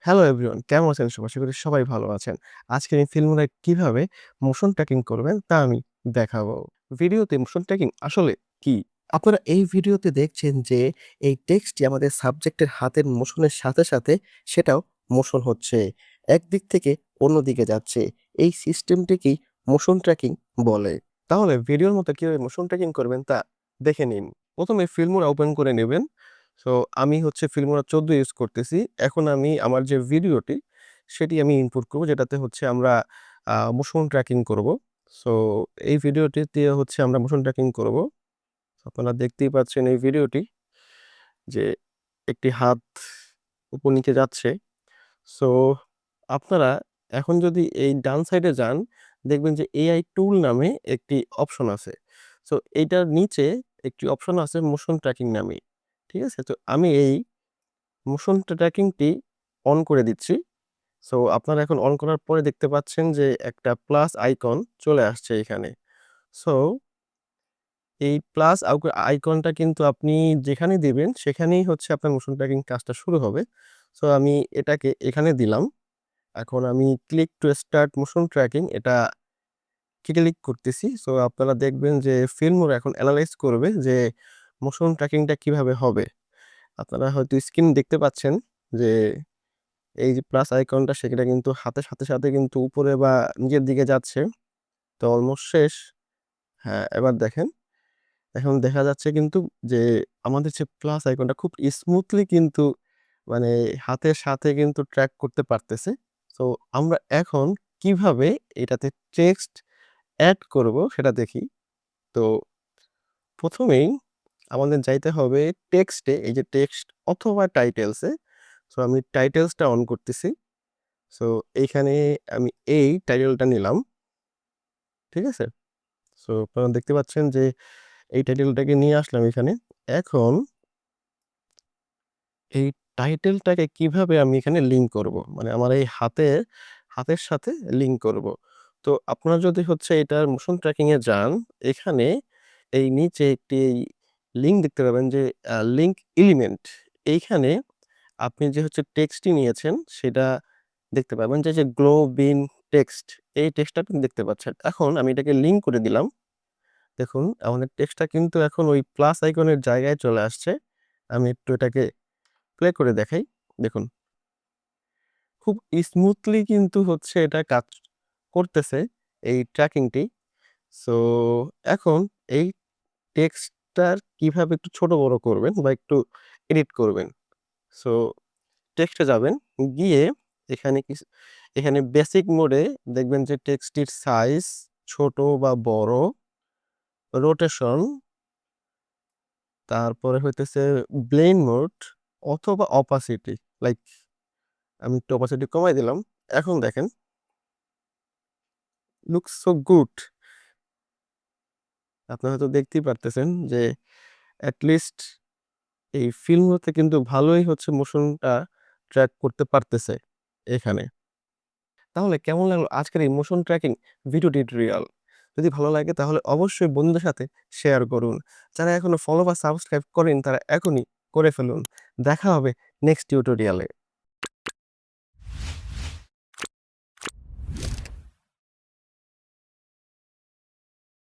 Hello everyone, কেমন আছেন সবাই? আশা করি সবাই ভালো আছেন। আজকে আমি ফিল্মোনায় কিভাবে মোশন ট্র্যাকিং করবেন তা আমি দেখাবো। ভিডিওতে মোশন ট্র্যাকিং আসলে কি? আপনারা এই ভিডিওতে দেখছেন যে এই টেক্সটটি আমাদের সাবজেক্টের হাতের মোশনের সাথে, সাথে সেটাও মোশন হচ্ছে। একদিক থেকে অন্যদিকে যাচ্ছে। এই সিস্টেমটিকেই মোশন ট্র্যাকিং বলে। তাহলে ভিডিওর মতো কিভাবে মোশন ট্র্যাকিং করবেন তা দেখে নিন। ১ম এ ফিল্মোরা ওপেন করে নেবেন। সো আমি হচ্ছে ফিল্মোরা ১৪ ইউজ করতেছি। এখন আমি আমার যে ভিডিওটি সেটি আমি ইনপুট করব যেটাতে হচ্ছে আমরা মোশন ট্র্যাকিং করব। সো এই ভিডিওটিতে হচ্ছে আমরা মোশন ট্র্যাকিং করব। আপনারা দেখতেই পাচ্ছেন এই ভিডিওটি যে একটি হাত উপর নিচে যাচ্ছে। সো আপনারা এখন যদি এই ডান সাইডে যান, দেখবেন যে এআই টুল নামে একটি অপশন আছে। সো এইটার নিচে একটি অপশন আছে মোশন ট্র্যাকিং নামে। ঠিক আছে? তো আমি এই মোশন ট্র্যাকিংটি অন করে দিচ্ছি। সো আপনারা এখন অন করার পরে দেখতে পাচ্ছেন যে একটা প্লাস আইকন চলে আসছে এখানে। সো এই প্লাস আইকনটা কিন্তু আপনি যেখানেই দিবেন সেখানেই হচ্ছে আপনার মোশন ট্র্যাকিং কাজটা শুরু হবে। সো আমি এটাকে এখানে দিলাম। এখন আমি click to start motion tracking এটা ক্লিক করতেছি। সো আপনারা দেখবেন যে ফিল্মোরা এখন এনালাইজ করবে যে মোশন ট্র্যাকিংটা কিভাবে হবে। আপনারা হয়তো স্ক্রিন দেখতে পাচ্ছেন যে এই যে প্লাস আইকনটা সেটা কিন্তু হাতের সাথে, সাথে কিন্তু উপরে বা নিচের দিকে যাচ্ছে। তো অলমোস্ট শেষ। হ্যাঁ, এবার দেখেন। এখন দেখা যাচ্ছে কিন্তু যে আমাদের যে প্লাস আইকনটা খুব স্মুথলি কিন্তু মানে হাতের সাথে কিন্তু ট্র্যাক করতে পারতেছে। সো আমরা এখন কিভাবে এটাতে টেক্সট এড করব সেটা দেখি। তো ১ম এই আমাদের যাইতে হবে টেক্সটে, এই যে টেক্সট অথবা টাইটেলসে। সো আমি টাইটেলসটা অন করতেছি। সো এইখানে আমি এই টাইটেলটা নিলাম। ঠিক আছে? সো আপনারা দেখতে পাচ্ছেন যে এই টাইটেলটাকে নিয়ে আসলাম এখানে। এখন এই টাইটেলটাকে কিভাবে আমি এখানে লিঙ্ক করব? মানে আমার এই হাতের সাথে লিঙ্ক করব। তো আপনারা যদি হচ্ছে এটার মোশন ট্র্যাকিং এ যান, এখানে এই নিচে একটি লিঙ্ক দেখতে পাবেন যে লিঙ্ক এলিমেন্ট। এইখানে আপনি যে হচ্ছে টেক্সটটি নিয়েছেন সেটা দেখতে পাবেন যে গ্লো বিন টেক্সট এই টেক্সটটা আপনি দেখতে পাচ্ছেন। এখন আমি এটাকে লিঙ্ক করে দিলাম। দেখুন আমাদের টেক্সটটা কিন্তু এখন ওই প্লাস আইকনের জায়গায় চলে আসছে। আমি একটু এটাকে প্লে করে দেখাই। দেখুন খুব স্মুথলি কিন্তু হচ্ছে এটা কাজ করতেছে এই ট্র্যাকিংটি। সো এখন এই টেক্সটটার কিভাবে একটু ছোট বড় করবেন বা একটু এডিট করবেন। সো টেক্সটে যাবেন, গিয়ে এখানে এখানে বেসিক মোডে দেখবেন যে টেক্সটটির সাইজ ছোট বা বড়, রোটেশন, তারপরে হইতেছে ব্লেন্ড মোড অথবা অপাসিটি। লাইক আমি একটু অপাসিটি কমাই দিলাম। এখন দেখেন লুকস সো গুড। আপনারা হয়তো দেখতেই পারতেছেন যে এট লিস্ট এই ফিল্মগুলোতে কিন্তু ভালোই হচ্ছে মোশনটা ট্র্যাক করতে পারতেছে এখানে। তাহলে কেমন লাগলো আজকের এই মোশন ট্র্যাকিং ভিডিও টিউটোরিয়াল? যদি ভালো লাগে তাহলে অবশ্যই বন্ধুদের সাথে শেয়ার করুন। যারা এখনো ফলো বা সাবস্ক্রাইব করেন তারা এখনই করে ফেলুন। দেখা হবে নেক্সট টিউটোরিয়ালে।